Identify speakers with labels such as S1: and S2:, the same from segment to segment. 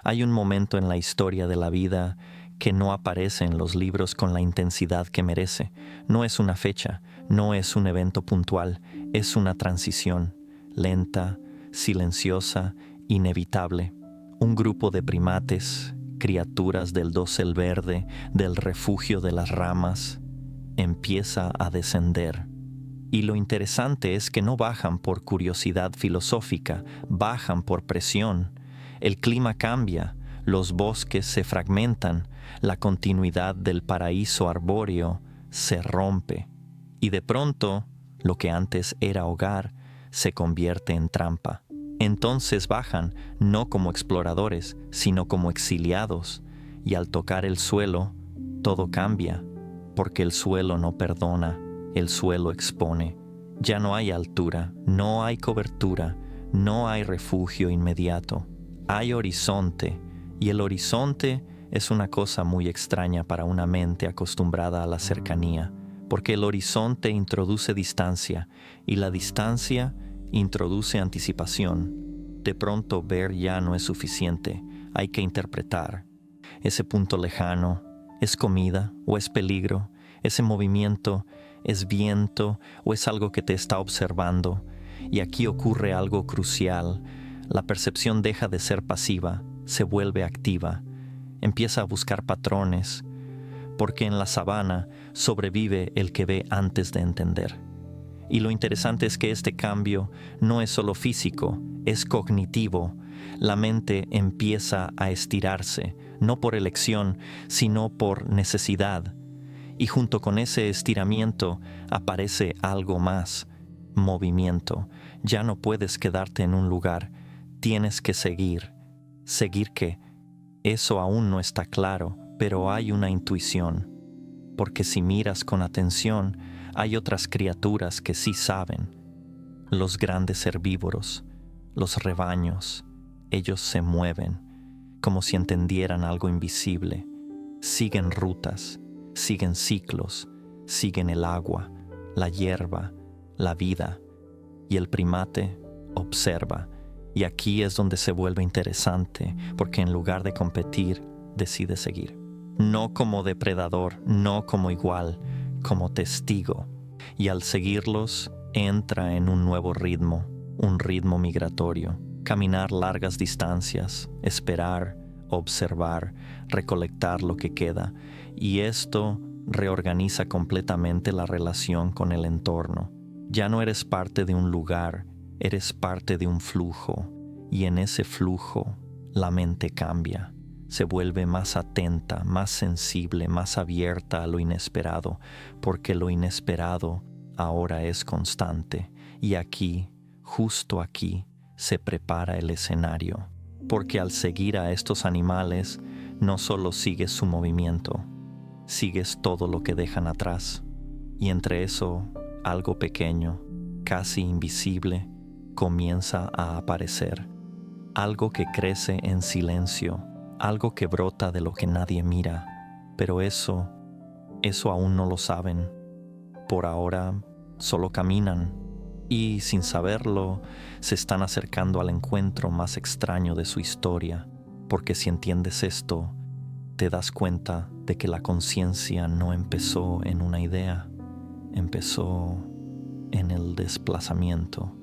S1: Hay un momento en la historia de la vida que no aparece en los libros con la intensidad que merece. No es una fecha, no es un evento puntual, es una transición, lenta, silenciosa, inevitable. Un grupo de primates, criaturas del dosel verde, del refugio de las ramas, empieza a descender. Y lo interesante es que no bajan por curiosidad filosófica, bajan por presión. El clima cambia, los bosques se fragmentan, la continuidad del paraíso arbóreo se rompe. Y de pronto, lo que antes era hogar se convierte en trampa. Entonces bajan, no como exploradores, sino como exiliados, y al tocar el suelo, todo cambia, porque el suelo no perdona, el suelo expone. Ya no hay altura, no hay cobertura, no hay refugio inmediato. Hay horizonte, y el horizonte es una cosa muy extraña para una mente acostumbrada a la cercanía, porque el horizonte introduce distancia, y la distancia introduce anticipación. De pronto ver ya no es suficiente, hay que interpretar. Ese punto lejano, ¿es comida o es peligro? Ese movimiento, ¿es viento o es algo que te está observando? Y aquí ocurre algo crucial. La percepción deja de ser pasiva, se vuelve activa. Empieza a buscar patrones, porque en la sabana sobrevive el que ve antes de entender. Y lo interesante es que este cambio no es solo físico, es cognitivo. La mente empieza a estirarse, no por elección, sino por necesidad. Y junto con ese estiramiento aparece algo más, movimiento. Ya no puedes quedarte en un lugar, tienes que seguir. ¿Seguir qué? Eso aún no está claro, pero hay una intuición. Porque si miras con atención, hay otras criaturas que sí saben. Los grandes herbívoros, los rebaños, ellos se mueven, como si entendieran algo invisible. Siguen rutas, siguen ciclos, siguen el agua, la hierba, la vida. Y el primate observa. Y aquí es donde se vuelve interesante, porque en lugar de competir, decide seguir. No como depredador, no como igual, como testigo. Y al seguirlos, entra en un nuevo ritmo, un ritmo migratorio. Caminar largas distancias, esperar, observar, recolectar lo que queda. Y esto reorganiza completamente la relación con el entorno. Ya no eres parte de un lugar, eres parte de un flujo. Y en ese flujo, la mente cambia. Se vuelve más atenta, más sensible, más abierta a lo inesperado, porque lo inesperado ahora es constante. Y aquí, justo aquí, se prepara el escenario. Porque al seguir a estos animales, no solo sigues su movimiento, sigues todo lo que dejan atrás. Y entre eso, algo pequeño, casi invisible, comienza a aparecer. Algo que crece en silencio, algo que brota de lo que nadie mira. Pero eso aún no lo saben. Por ahora, solo caminan. Y sin saberlo, se están acercando al encuentro más extraño de su historia. Porque si entiendes esto, te das cuenta de que la conciencia no empezó en una idea, empezó en el desplazamiento,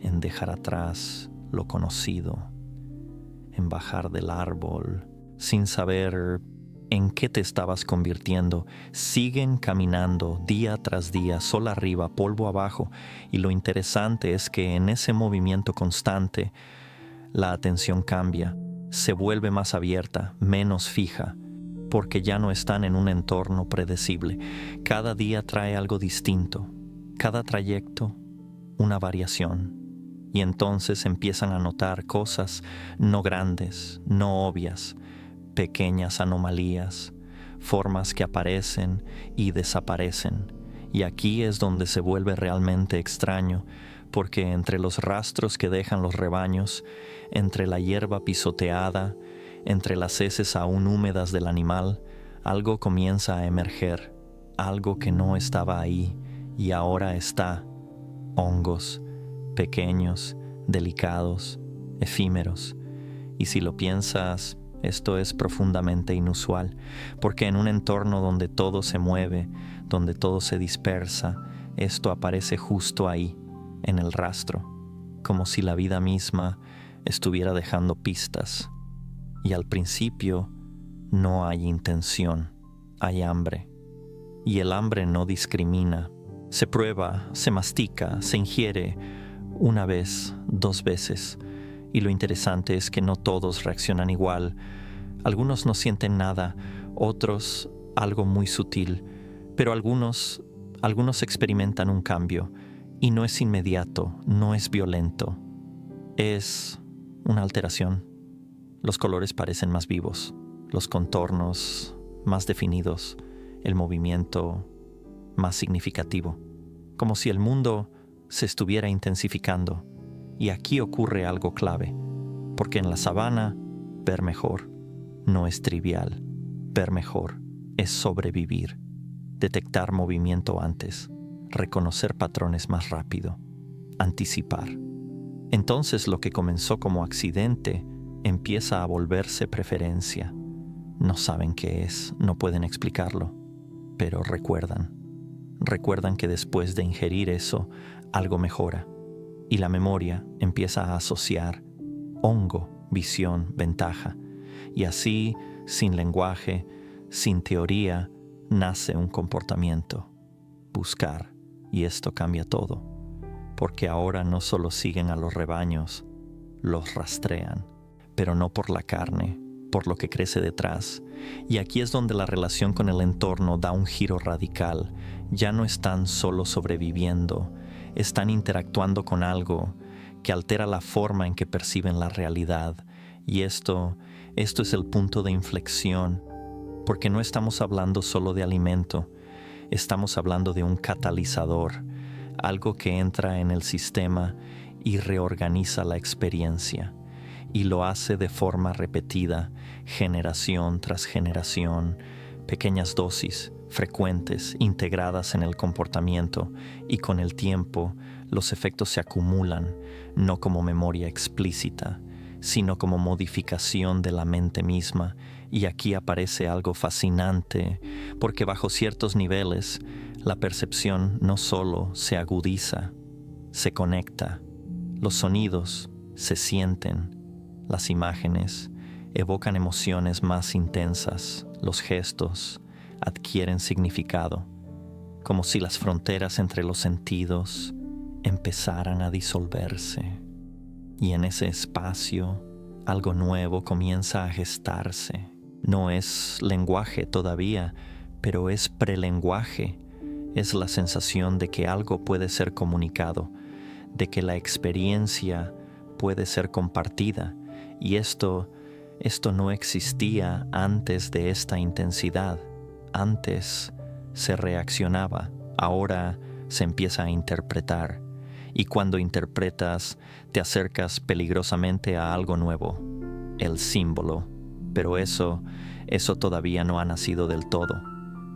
S1: en dejar atrás lo conocido, en bajar del árbol, sin saber en qué te estabas convirtiendo. Siguen caminando día tras día, sol arriba, polvo abajo, y lo interesante es que en ese movimiento constante, la atención cambia, se vuelve más abierta, menos fija, porque ya no están en un entorno predecible. Cada día trae algo distinto, cada trayecto una variación. Y entonces empiezan a notar cosas no grandes, no obvias, pequeñas anomalías, formas que aparecen y desaparecen. Y aquí es donde se vuelve realmente extraño, porque entre los rastros que dejan los rebaños, entre la hierba pisoteada, entre las heces aún húmedas del animal, algo comienza a emerger, algo que no estaba ahí y ahora está. Hongos, pequeños, delicados, efímeros. Y si lo piensas, esto es profundamente inusual, porque en un entorno donde todo se mueve, donde todo se dispersa, esto aparece justo ahí, en el rastro, como si la vida misma estuviera dejando pistas. Y al principio no hay intención, hay hambre. Y el hambre no discrimina. Se prueba, se mastica, se ingiere una vez, 2 veces. Y lo interesante es que no todos reaccionan igual. Algunos no sienten nada, otros algo muy sutil, pero algunos experimentan un cambio. Y no es inmediato, no es violento. Es una alteración. Los colores parecen más vivos, los contornos más definidos, el movimiento más significativo, como si el mundo se estuviera intensificando. Y aquí ocurre algo clave, porque en la sabana, ver mejor no es trivial. Ver mejor es sobrevivir, detectar movimiento antes, reconocer patrones más rápido, anticipar. Entonces lo que comenzó como accidente empieza a volverse preferencia. No saben qué es, no pueden explicarlo, pero recuerdan. Recuerdan que después de ingerir eso, algo mejora. Y la memoria empieza a asociar hongo, visión, ventaja. Y así, sin lenguaje, sin teoría, nace un comportamiento. Buscar. Y esto cambia todo. Porque ahora no solo siguen a los rebaños, los rastrean. Pero no por la carne, por lo que crece detrás. Y aquí es donde la relación con el entorno da un giro radical. Ya no están solo sobreviviendo, están interactuando con algo que altera la forma en que perciben la realidad. Y esto es el punto de inflexión, porque no estamos hablando solo de alimento, estamos hablando de un catalizador, algo que entra en el sistema y reorganiza la experiencia. Y lo hace de forma repetida, generación tras generación, pequeñas dosis, frecuentes, integradas en el comportamiento, y con el tiempo los efectos se acumulan, no como memoria explícita, sino como modificación de la mente misma. Y aquí aparece algo fascinante, porque bajo ciertos niveles, la percepción no solo se agudiza, se conecta, los sonidos se sienten, las imágenes evocan emociones más intensas, los gestos adquieren significado, como si las fronteras entre los sentidos empezaran a disolverse. Y en ese espacio, algo nuevo comienza a gestarse. No es lenguaje todavía, pero es prelenguaje. Es la sensación de que algo puede ser comunicado, de que la experiencia puede ser compartida. Y esto no existía antes de esta intensidad. Antes se reaccionaba, ahora se empieza a interpretar. Y cuando interpretas, te acercas peligrosamente a algo nuevo, el símbolo. Pero eso todavía no ha nacido del todo.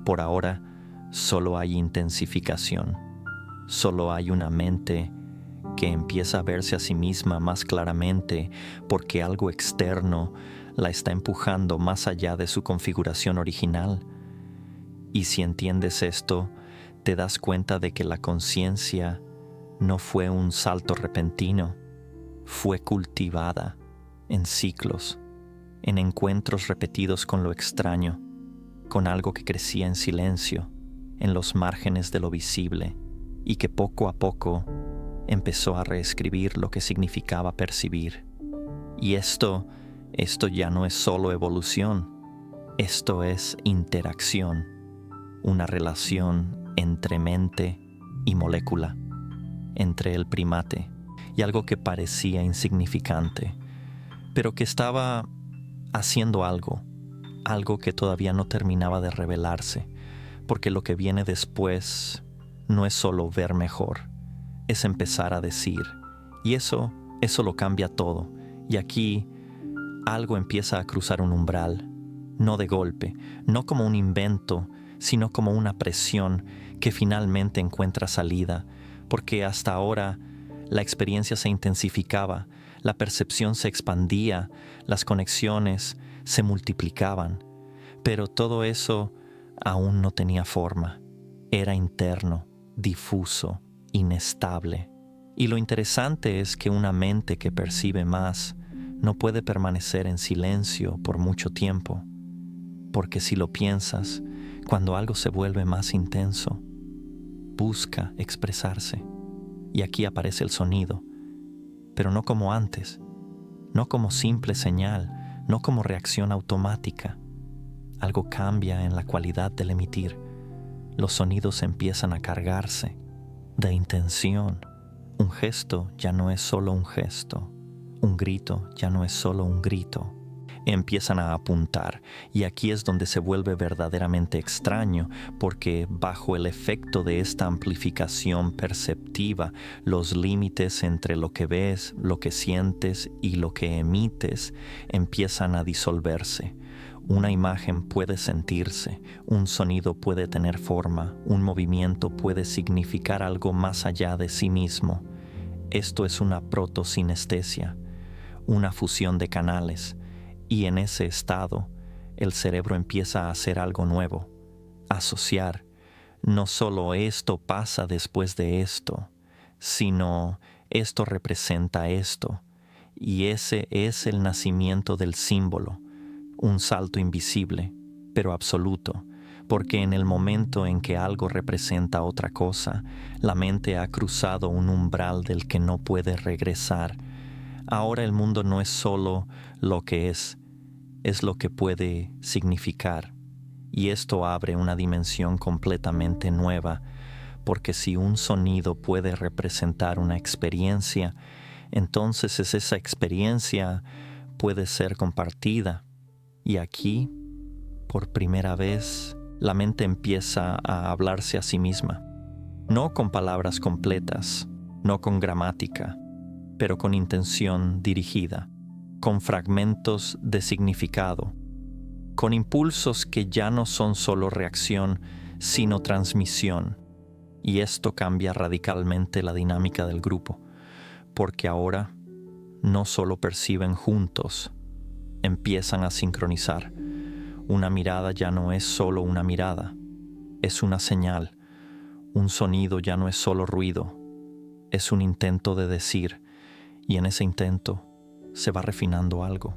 S1: Por ahora, solo hay intensificación. Solo hay una mente que empieza a verse a sí misma más claramente porque algo externo la está empujando más allá de su configuración original. Y si entiendes esto, te das cuenta de que la conciencia no fue un salto repentino, fue cultivada en ciclos, en encuentros repetidos con lo extraño, con algo que crecía en silencio, en los márgenes de lo visible, y que poco a poco empezó a reescribir lo que significaba percibir. Y esto ya no es solo evolución, esto es interacción, una relación entre mente y molécula, entre el primate y algo que parecía insignificante, pero que estaba haciendo algo que todavía no terminaba de revelarse, porque lo que viene después no es solo ver mejor, es empezar a decir, y eso lo cambia todo. Y aquí algo empieza a cruzar un umbral, no de golpe, no como un invento, sino como una presión que finalmente encuentra salida, porque hasta ahora la experiencia se intensificaba, la percepción se expandía, las conexiones se multiplicaban, pero todo eso aún no tenía forma. Era interno, difuso, inestable. Y lo interesante es que una mente que percibe más no puede permanecer en silencio por mucho tiempo, porque si lo piensas, cuando algo se vuelve más intenso, busca expresarse. Y aquí aparece el sonido, pero no como antes, no como simple señal, no como reacción automática. Algo cambia en la cualidad del emitir. Los sonidos empiezan a cargarse de intención. Un gesto ya no es solo un gesto. Un grito ya no es solo un grito. Empiezan a apuntar, y aquí es donde se vuelve verdaderamente extraño, porque bajo el efecto de esta amplificación perceptiva, los límites entre lo que ves, lo que sientes y lo que emites empiezan a disolverse. Una imagen puede sentirse, un sonido puede tener forma, un movimiento puede significar algo más allá de sí mismo. Esto es una protosinestesia, una fusión de canales. Y en ese estado, el cerebro empieza a hacer algo nuevo, asociar. No solo esto pasa después de esto, sino esto representa esto. Y ese es el nacimiento del símbolo, un salto invisible, pero absoluto, porque en el momento en que algo representa otra cosa, la mente ha cruzado un umbral del que no puede regresar. Ahora el mundo no es solo lo que es lo que puede significar. Y esto abre una dimensión completamente nueva, porque si un sonido puede representar una experiencia, entonces esa experiencia puede ser compartida. Y aquí, por primera vez, la mente empieza a hablarse a sí misma, no con palabras completas, no con gramática, pero con intención dirigida, con fragmentos de significado, con impulsos que ya no son solo reacción, sino transmisión. Y esto cambia radicalmente la dinámica del grupo, porque ahora no solo perciben juntos, empiezan a sincronizar. Una mirada ya no es solo una mirada, es una señal. Un sonido ya no es solo ruido, es un intento de decir, y en ese intento se va refinando algo,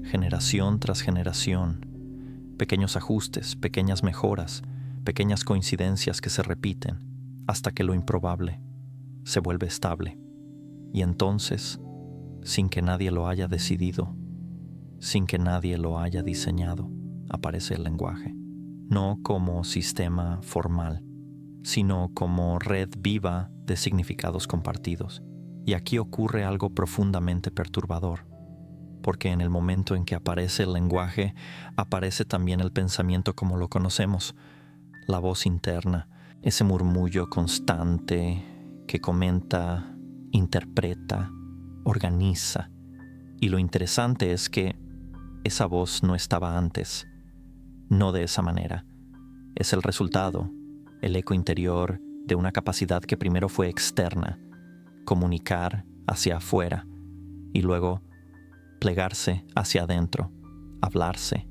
S1: generación tras generación, pequeños ajustes, pequeñas mejoras, pequeñas coincidencias que se repiten, hasta que lo improbable se vuelve estable. Y entonces, sin que nadie lo haya decidido, sin que nadie lo haya diseñado, aparece el lenguaje, no como sistema formal, sino como red viva de significados compartidos. Y aquí ocurre algo profundamente perturbador, porque en el momento en que aparece el lenguaje, aparece también el pensamiento como lo conocemos, la voz interna, ese murmullo constante que comenta, interpreta, organiza. Y lo interesante es que esa voz no estaba antes, no de esa manera. Es el resultado, el eco interior de una capacidad que primero fue externa, comunicar hacia afuera y luego plegarse hacia adentro, hablarse.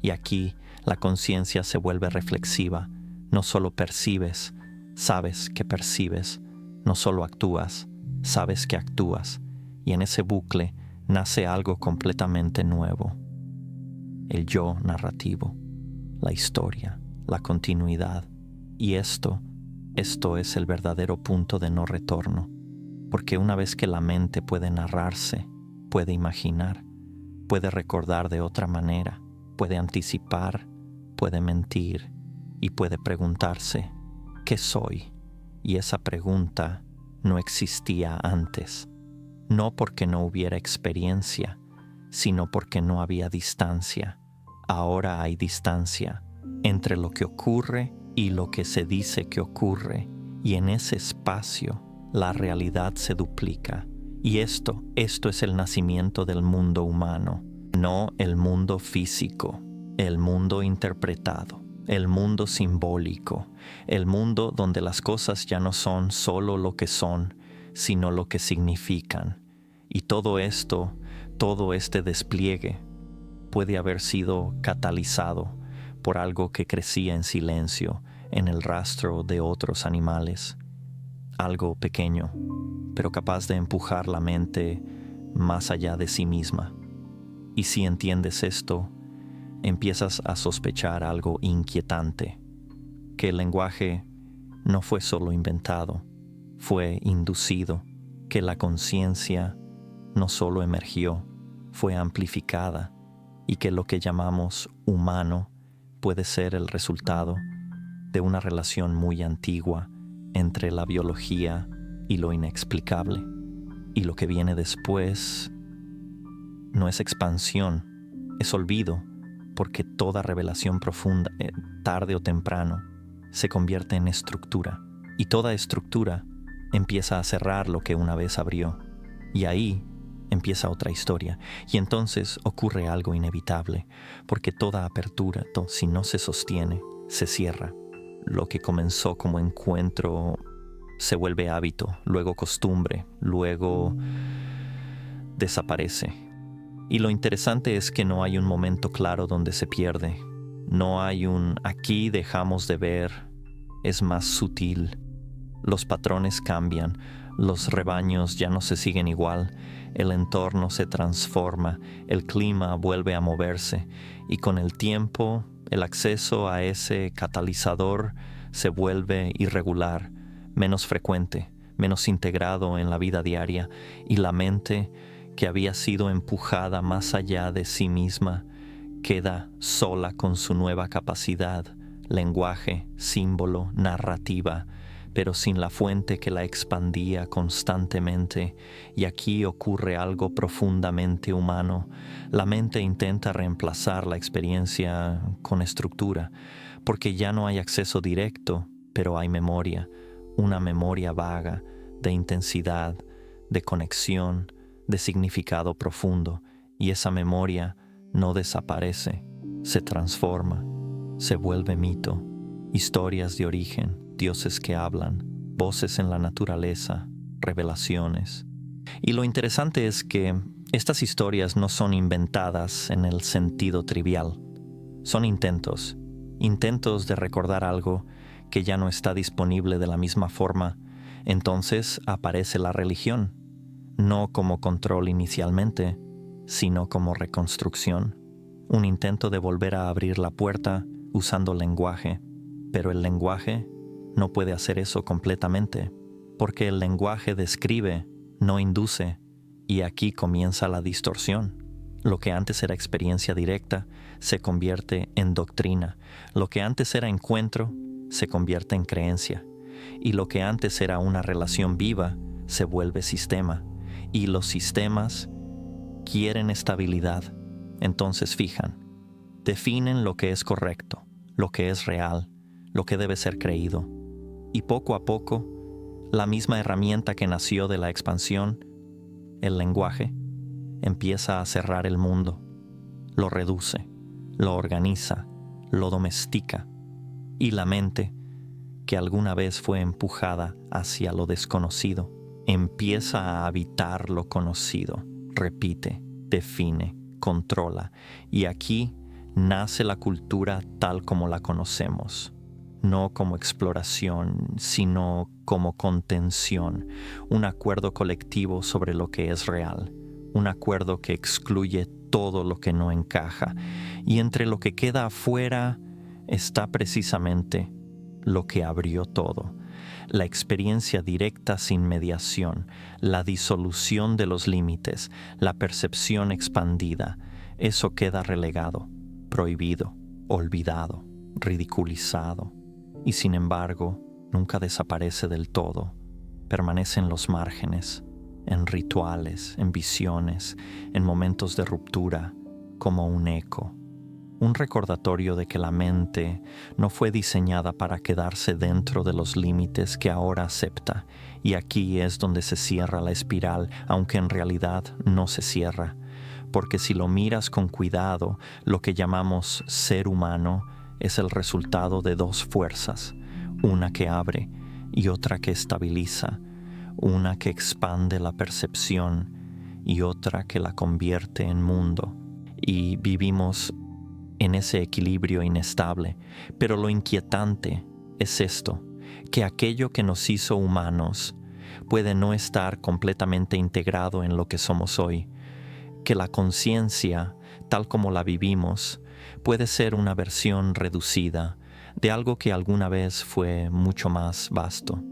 S1: Y aquí la conciencia se vuelve reflexiva. No solo percibes, sabes que percibes. No solo actúas, sabes que actúas. Y en ese bucle nace algo completamente nuevo. El yo narrativo, la historia, la continuidad. Y esto es el verdadero punto de no retorno. Porque una vez que la mente puede narrarse, puede imaginar, puede recordar de otra manera, puede anticipar, puede mentir y puede preguntarse, ¿qué soy? Y esa pregunta no existía antes, no porque no hubiera experiencia, sino porque no había distancia. Ahora hay distancia entre lo que ocurre y lo que se dice que ocurre, y en ese espacio la realidad se duplica. Y esto es el nacimiento del mundo humano, no el mundo físico, el mundo interpretado, el mundo simbólico, el mundo donde las cosas ya no son solo lo que son, sino lo que significan. Y todo esto, todo este despliegue, puede haber sido catalizado por algo que crecía en silencio en el rastro de otros animales. Algo pequeño, pero capaz de empujar la mente más allá de sí misma. Y si entiendes esto, empiezas a sospechar algo inquietante, que el lenguaje no fue solo inventado, fue inducido, que la conciencia no solo emergió, fue amplificada, y que lo que llamamos humano puede ser el resultado de una relación muy antigua entre la biología y lo inexplicable. Y lo que viene después no es expansión, es olvido, porque toda revelación profunda, tarde o temprano, se convierte en estructura. Y toda estructura empieza a cerrar lo que una vez abrió. Y ahí empieza otra historia. Y entonces ocurre algo inevitable, porque toda apertura, si no se sostiene, se cierra. Lo que comenzó como encuentro se vuelve hábito, luego costumbre, luego desaparece. Y lo interesante es que no hay un momento claro donde se pierde. No hay un aquí dejamos de ver, es más sutil. Los patrones cambian, los rebaños ya no se siguen igual, el entorno se transforma, el clima vuelve a moverse y con el tiempo el acceso a ese catalizador se vuelve irregular, menos frecuente, menos integrado en la vida diaria y la mente, que había sido empujada más allá de sí misma, queda sola con su nueva capacidad, lenguaje, símbolo, narrativa, pero sin la fuente que la expandía constantemente. Y aquí ocurre algo profundamente humano. La mente intenta reemplazar la experiencia con estructura, porque ya no hay acceso directo, pero hay memoria, una memoria vaga, de intensidad, de conexión, de significado profundo, y esa memoria no desaparece, se transforma, se vuelve mito, historias de origen, dioses que hablan, voces en la naturaleza, revelaciones. Y lo interesante es que estas historias no son inventadas en el sentido trivial, son intentos de recordar algo que ya no está disponible de la misma forma. Entonces aparece la religión, no como control inicialmente, sino como reconstrucción, un intento de volver a abrir la puerta usando lenguaje, pero el lenguaje no puede hacer eso completamente, porque el lenguaje describe, no induce, y aquí comienza la distorsión. Lo que antes era experiencia directa se convierte en doctrina, lo que antes era encuentro se convierte en creencia, y lo que antes era una relación viva se vuelve sistema, y los sistemas quieren estabilidad. Entonces definen lo que es correcto, lo que es real, lo que debe ser creído. Y poco a poco, la misma herramienta que nació de la expansión, el lenguaje, empieza a cerrar el mundo, lo reduce, lo organiza, lo domestica. Y la mente, que alguna vez fue empujada hacia lo desconocido, empieza a habitar lo conocido, repite, define, controla, y aquí nace la cultura tal como la conocemos, no como exploración, sino como contención, un acuerdo colectivo sobre lo que es real, un acuerdo que excluye todo lo que no encaja, y entre lo que queda afuera está precisamente lo que abrió todo. La experiencia directa sin mediación, la disolución de los límites, la percepción expandida, eso queda relegado, prohibido, olvidado, ridiculizado, y sin embargo nunca desaparece del todo, permanece en los márgenes, en rituales, en visiones, en momentos de ruptura, como un eco. Un recordatorio de que la mente no fue diseñada para quedarse dentro de los límites que ahora acepta, y aquí es donde se cierra la espiral, aunque en realidad no se cierra, porque si lo miras con cuidado, lo que llamamos ser humano es el resultado de dos fuerzas, una que abre y otra que estabiliza, una que expande la percepción y otra que la convierte en mundo. Y vivimos en ese equilibrio inestable. Pero lo inquietante es esto, que aquello que nos hizo humanos puede no estar completamente integrado en lo que somos hoy, que la conciencia, tal como la vivimos, puede ser una versión reducida de algo que alguna vez fue mucho más vasto.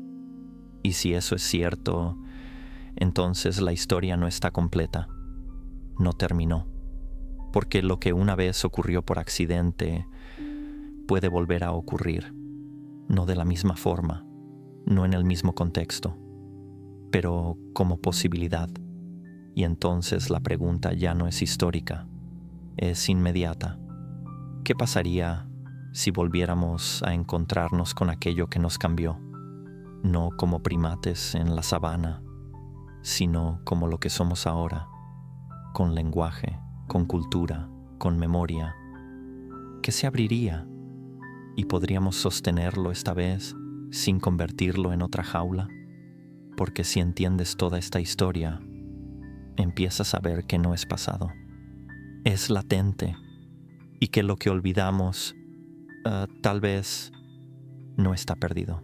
S1: Y si eso es cierto, entonces la historia no está completa, no terminó, porque lo que una vez ocurrió por accidente puede volver a ocurrir, no de la misma forma, no en el mismo contexto, pero como posibilidad. Y entonces la pregunta ya no es histórica, es inmediata. ¿Qué pasaría si volviéramos a encontrarnos con aquello que nos cambió? No como primates en la sabana, sino como lo que somos ahora, con lenguaje, con cultura, con memoria. ¿Qué se abriría? ¿Y podríamos sostenerlo esta vez sin convertirlo en otra jaula? Porque si entiendes toda esta historia, empiezas a ver que no es pasado, es latente, y que lo que olvidamos tal vez no está perdido.